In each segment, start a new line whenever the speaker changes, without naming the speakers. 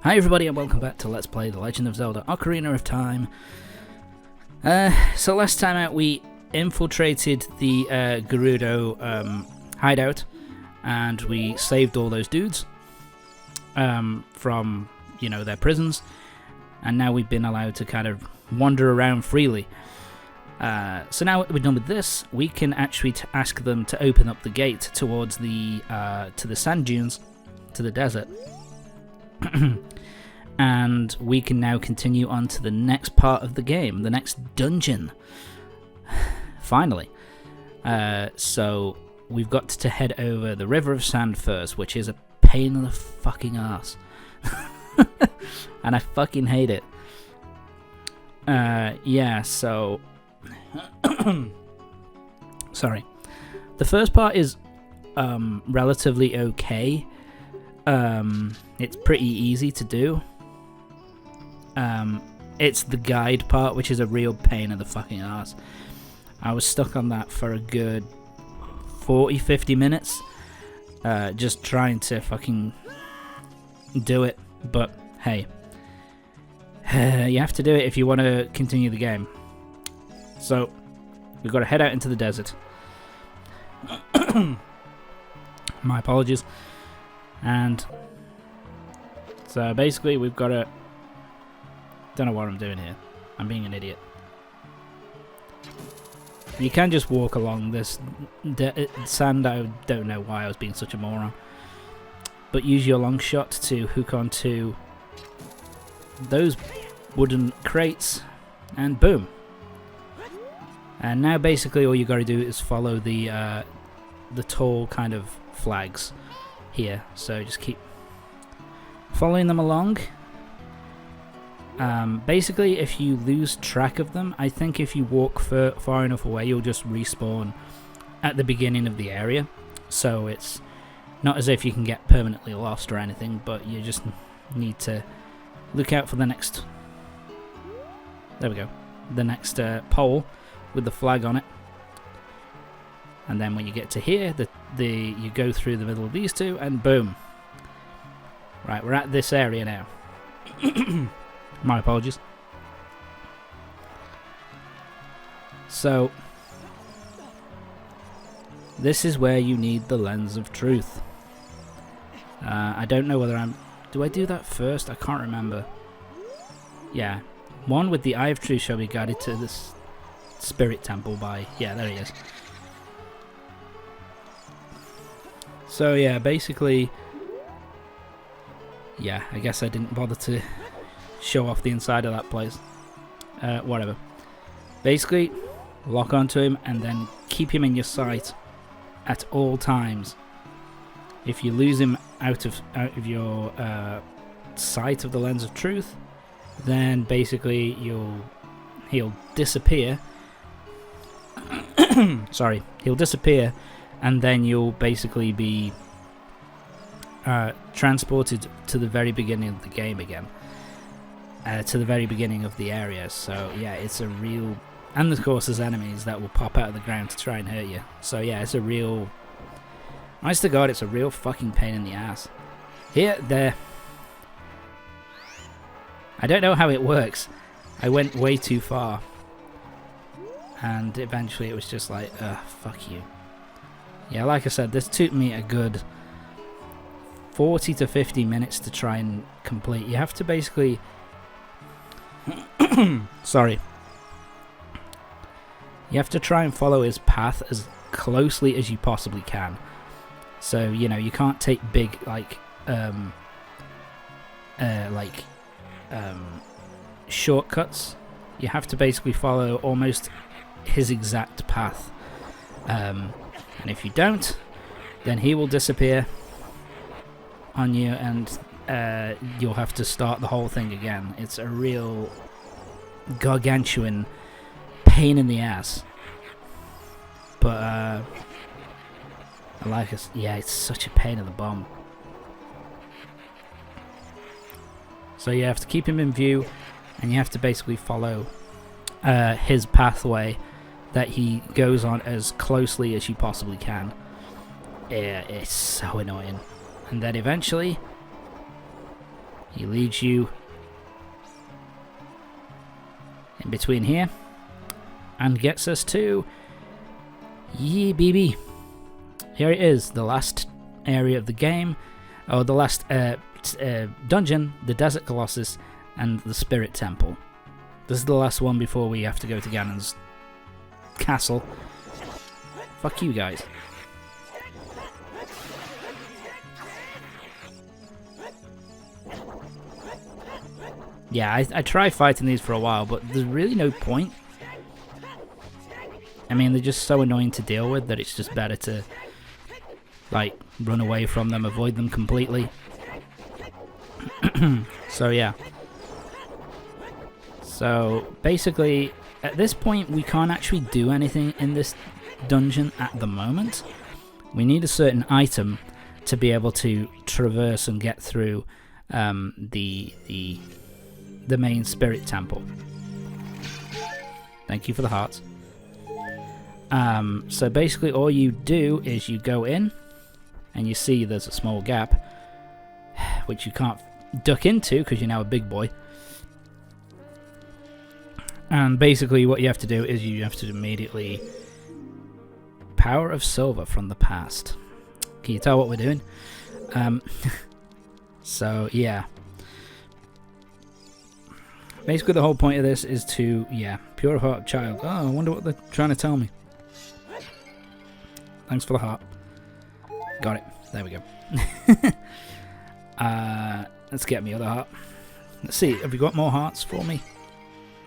Hi everybody and welcome back to Let's Play The Legend of Zelda Ocarina of Time. So last time out we infiltrated the Gerudo hideout and we saved all those dudes from, you know, their prisons, and now we've been allowed to kind of wander around freely. So now we're done with this, we can actually ask them to open up the gate towards the to the sand dunes, to the desert. And we can now continue on to the next part of the game, the next dungeon. Finally. So we've got to head over the River of Sand first, which is a pain in the fucking ass. And I fucking hate it. Yeah, so... Sorry. The first part is relatively okay. It's pretty easy to do. It's the guide part which is a real pain in the fucking ass. I was stuck on that for a good 40-50 minutes, just trying to fucking do it, but hey, you have to do it if you want to continue the game. So we've got to head out into the desert. My apologies. And so basically we've got to... Don't know what I'm doing here. I'm being an idiot. You can just walk along this sand. I don't know why I was being such a moron. But use your long shot to hook onto those wooden crates, and boom. And now basically all you got to do is follow the tall kind of flags here. So just keep following them along. Basically, if you lose track of them, I think if you walk far enough away, you'll just respawn at the beginning of the area. So it's not as if you can get permanently lost or anything, but you just need to look out for the next... There we go. The next pole with the flag on it. And then when you get to here, you go through the middle of these two, and boom. Right, we're at this area now. My apologies. So, this is where you need the Lens of Truth. I don't know whether I'm... Do I do that first? I can't remember. Yeah. One with the Eye of Truth shall be guided to this Spirit Temple by... Yeah, there he is. So yeah, basically... Yeah, I guess I didn't bother to show off the inside of that place. Whatever. Basically, lock onto him and then keep him in your sight at all times. If you lose him out of your sight of the Lens of Truth, then basically he'll disappear. Sorry, he'll disappear, and then you'll basically be transported to the very beginning of the game again. To the very beginning of the area. So yeah, it's a real... And of course there's enemies that will pop out of the ground to try and hurt you. So yeah, it's a real... Honest to God, it's a real fucking pain in the ass. Here, there... I don't know how it works. I went way too far. And eventually it was just like, fuck you. Yeah, like I said, this took me a good 40 to 50 minutes to try and complete. You have to basically... Sorry. You have to try and follow his path as closely as you possibly can. So, you know, you can't take big, shortcuts. You have to basically follow almost his exact path. And if you don't, then he will disappear on you, and you'll have to start the whole thing again. It's a real gargantuan pain in the ass. But yeah, it's such a pain in the bum. So you have to keep him in view, and you have to basically follow his pathway that he goes on as closely as you possibly can. Yeah, it's so annoying. And then eventually He leads you in between here and gets us to Yee baby. Here it is, the last area of the game, or the last dungeon, the Desert Colossus and the Spirit Temple. This is the last one before we have to go to Ganon's castle. Fuck you guys. Yeah, I tried fighting these for a while, but there's really no point. I mean, they're just so annoying to deal with that it's just better to, like, run away from them, avoid them completely. So, yeah. So, basically, at this point, we can't actually do anything in this dungeon at the moment. We need a certain item to be able to traverse and get through the main Spirit Temple. Thank you for the hearts. So basically all you do is you go in and you see there's a small gap which you can't duck into because you're now a big boy. And basically what you have to do is you have to immediately Power of Silver from the past. Can you tell what we're doing? So yeah. Basically the whole point of this is to, pure heart child. Oh, I wonder what they're trying to tell me. Thanks for the heart. Got it. There we go. Let's get me other heart. Let's see, have you got more hearts for me?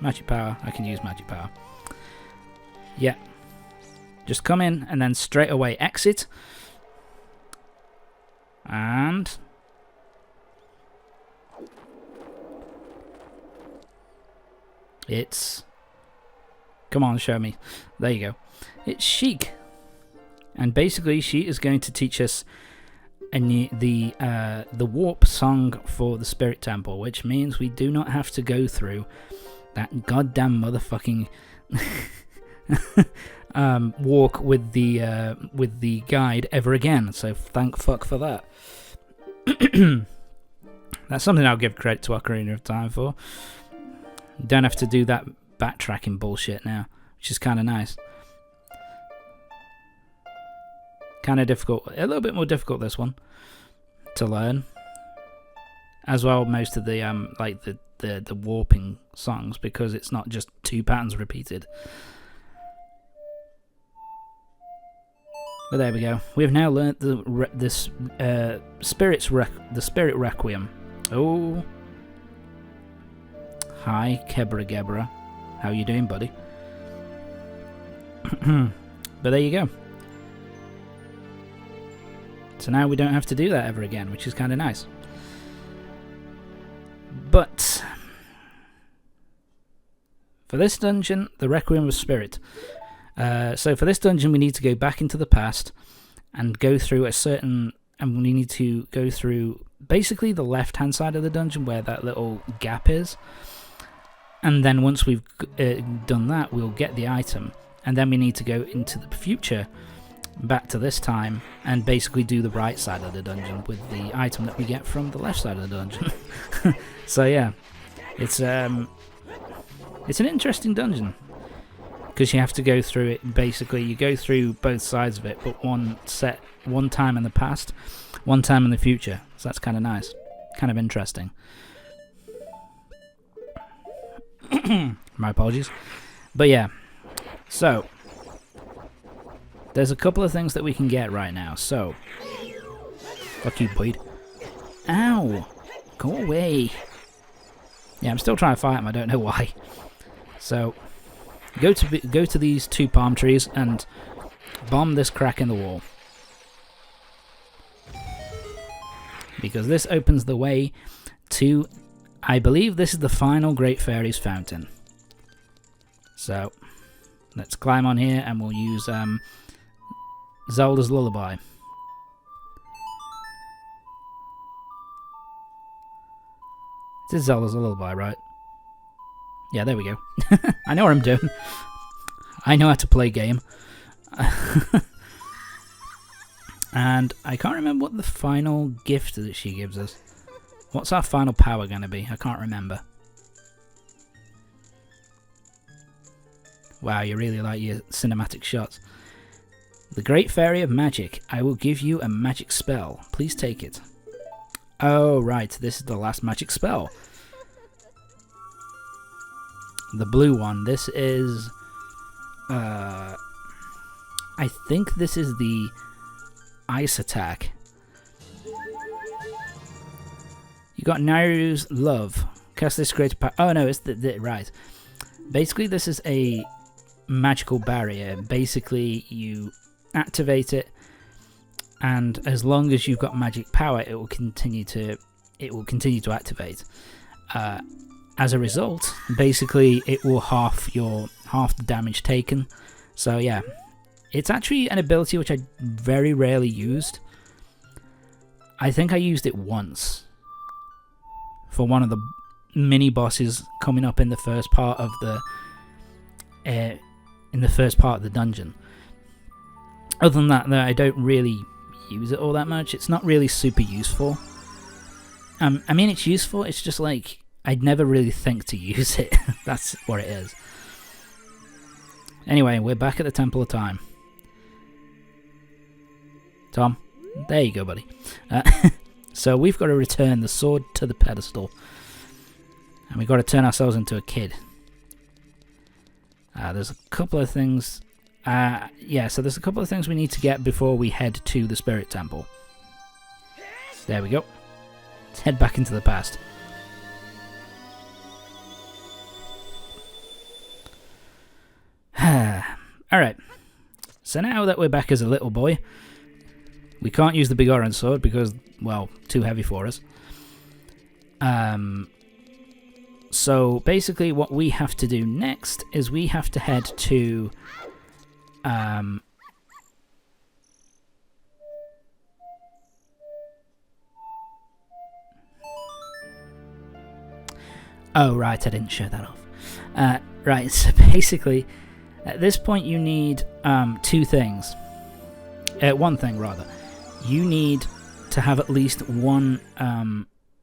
Magic power. I can use magic power. Yeah. Just come in and then straight away exit. And it's... Come on, show me. There you go. It's Sheik. And basically she is going to teach us the warp song for the Spirit Temple, which means we do not have to go through that goddamn motherfucking walk with the guide ever again. So thank fuck for that. That's something I'll give credit to Ocarina of Time for. Don't have to do that backtracking bullshit now, which is kind of nice. Kind of difficult, a little bit more difficult this one to learn. As well, most of the like the warping songs, because it's not just two patterns repeated. But there we go. We have now learnt the Spirit Requiem. Oh, hi Kebra Gebra, how you doing, buddy? But there you go. So now we don't have to do that ever again, which is kind of nice. But for this dungeon, the Requiem of Spirit. So for this dungeon, we need to go back into the past and go through and we need to go through basically the left-hand side of the dungeon where that little gap is. And then once we've done that, we'll get the item. And then we need to go into the future, back to this time, and basically do the right side of the dungeon with the item that we get from the left side of the dungeon. So yeah, it's an interesting dungeon because you have to go through it. Basically, you go through both sides of it, but one time in the past, one time in the future. So that's kind of nice, kind of interesting. My apologies, but yeah. So there's a couple of things that we can get right now. So fuck you, Boyd. Ow! Go away. Yeah, I'm still trying to fight him. I don't know why. So go to these two palm trees and bomb this crack in the wall, because this opens the way to, I believe this is the final Great Fairy's Fountain. So let's climb on here and we'll use Zelda's Lullaby. It is Zelda's Lullaby, right? Yeah, there we go. I know what I'm doing. I know how to play game. And I can't remember what the final gift that she gives us. What's our final power going to be? I can't remember. Wow, you really like your cinematic shots. The Great Fairy of Magic. I will give you a magic spell. Please take it. Oh, right. This is the last magic spell. The blue one. This is... I think this is the ice attack. You got Nairu's Love. Cast this great power. Oh, no, it's right. Basically, this is a magical barrier. Basically, you activate it, and as long as you've got magic power, it will continue to activate. As a result, basically, it will half the damage taken. So yeah, it's actually an ability which I very rarely used. I think I used it once for one of the mini bosses coming up in the first part of the dungeon. Other than that, though, I don't really use it all that much. It's not really super useful. I mean, it's useful. It's just like I'd never really think to use it. That's what it is. Anyway, we're back at the Temple of Time. Tom, there you go, buddy. So we've got to return the sword to the pedestal. And we've got to turn ourselves into a kid. There's a couple of things... so there's a couple of things we need to get before we head to the Spirit Temple. There we go. Let's head back into the past. Alright. So now that we're back as a little boy, we can't use the big orange sword because, well, too heavy for us. So basically what we have to do next is we have to head to... Oh, right, I didn't show that off. Right, so basically, at this point you need two things. One thing, rather. You need to have at least one...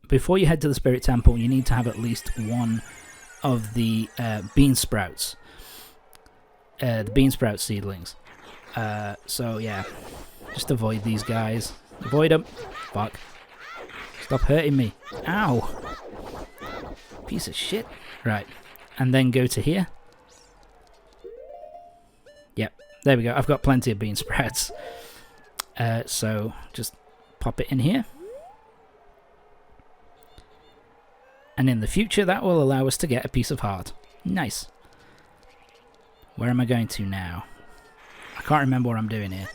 before you head to the Spirit Temple, you need to have at least one of the bean sprouts. The bean sprout seedlings. So, yeah. Just avoid these guys. Avoid them. Fuck. Stop hurting me. Ow. Piece of shit. Right. And then go to here. Yep. There we go. I've got plenty of bean sprouts. So, just pop it in here. And in the future, that will allow us to get a piece of heart. Nice. Where am I going to now? I can't remember what I'm doing here.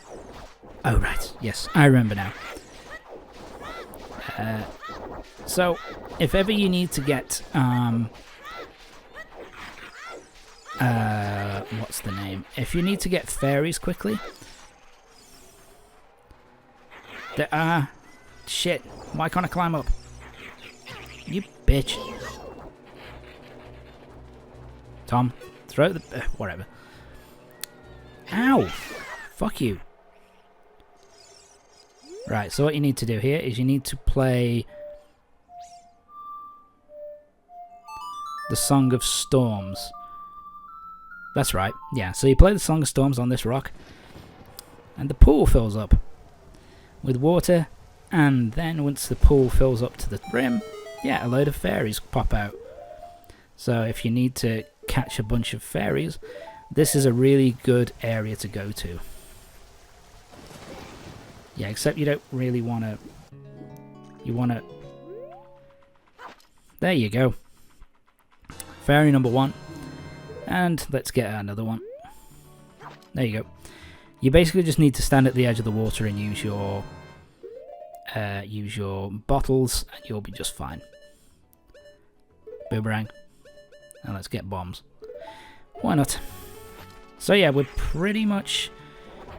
Oh, right. Yes, I remember now. So, if ever you need to get... what's the name? If you need to get fairies quickly... There are... Shit. Why can't I climb up? You bitch. Tom, throw the... whatever. Ow! Fuck you. Right, so what you need to do here is you need to play... the Song of Storms. That's right, yeah. So you play the Song of Storms on this rock, and the pool fills up with water, and then once the pool fills up to the brim, yeah, a load of fairies pop out. So if you need to catch a bunch of fairies, this is a really good area to go to. Yeah, except you don't really want to... You want to... There you go. Fairy number 1. And let's get another one. There you go. You basically just need to stand at the edge of the water and use your bottles, and you'll be just fine. Boomerang. And let's get bombs. Why not? So yeah, we're pretty much...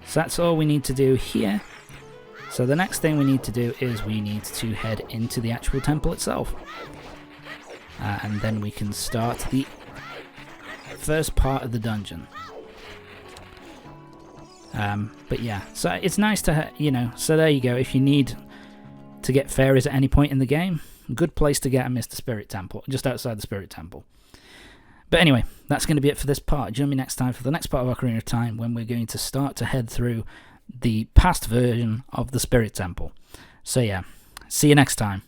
So that's all we need to do here. So the next thing we need to do is we need to head into the actual temple itself. And then we can start the first part of the dungeon. But yeah, so it's nice to, you know, so there you go. If you need to get fairies at any point in the game, good place to get them is the Spirit Temple, just outside the Spirit Temple. But anyway, that's going to be it for this part. Join me next time for the next part of Ocarina of Time, when we're going to start to head through the past version of the Spirit Temple. So yeah, see you next time.